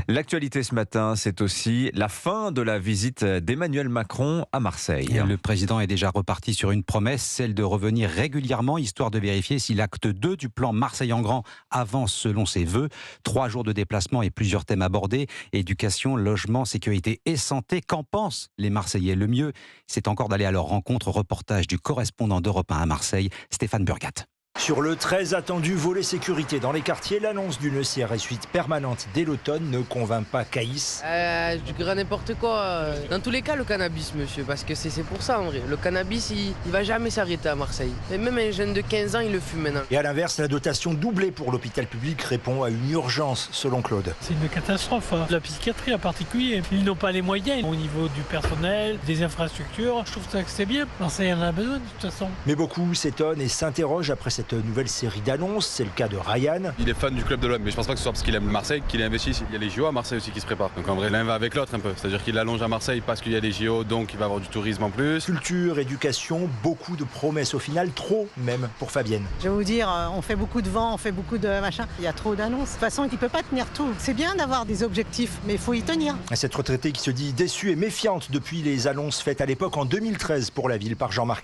L'actualité ce matin, c'est aussi la fin de la visite d'Emmanuel Macron à Marseille. Le président est déjà reparti sur une promesse, celle de revenir régulièrement, histoire de vérifier si l'acte 2 du plan Marseille en grand avance selon ses vœux. 3 jours de déplacement et plusieurs thèmes abordés, éducation, logement, sécurité et santé. Qu'en pensent les Marseillais? Le mieux, c'est encore d'aller à leur rencontre. Reportage du correspondant d'Europe 1 à Marseille, Stéphane Burgat. Sur le très attendu volet sécurité dans les quartiers, l'annonce d'une CRS 8 permanente dès l'automne ne convainc pas Caïs. Du grand n'importe quoi. Dans tous les cas, le cannabis, monsieur, parce que c'est pour ça en vrai. Le cannabis, il va jamais s'arrêter à Marseille. Et même un jeune de 15 ans, il le fume maintenant. Et à l'inverse, la dotation doublée pour l'hôpital public répond à une urgence, selon Claude. C'est une catastrophe. La psychiatrie en particulier, ils n'ont pas les moyens au niveau du personnel, des infrastructures. Je trouve que c'est bien. Marseille en a besoin de toute façon. Mais beaucoup s'étonnent et s'interrogent après cette nouvelle série d'annonces. C'est le cas de Ryan. Il est fan du club de l'OM, mais je pense pas que ce soit parce qu'il aime Marseille qu'il est investi. Il y a les JO à Marseille aussi qui se préparent. Donc en vrai, l'un va avec l'autre un peu. C'est-à-dire qu'il allonge à Marseille parce qu'il y a les JO, donc il va avoir du tourisme en plus. Culture, éducation, beaucoup de promesses au final, trop même pour Fabienne. Je vais vous dire, on fait beaucoup de vent, on fait beaucoup de machin. Il y a trop d'annonces. De toute façon, il ne peut pas tenir tout. C'est bien d'avoir des objectifs, mais il faut y tenir. Cette retraitée qui se dit déçue et méfiante depuis les annonces faites à l'époque en 2013 pour la ville par Jean-Marc Ayrault.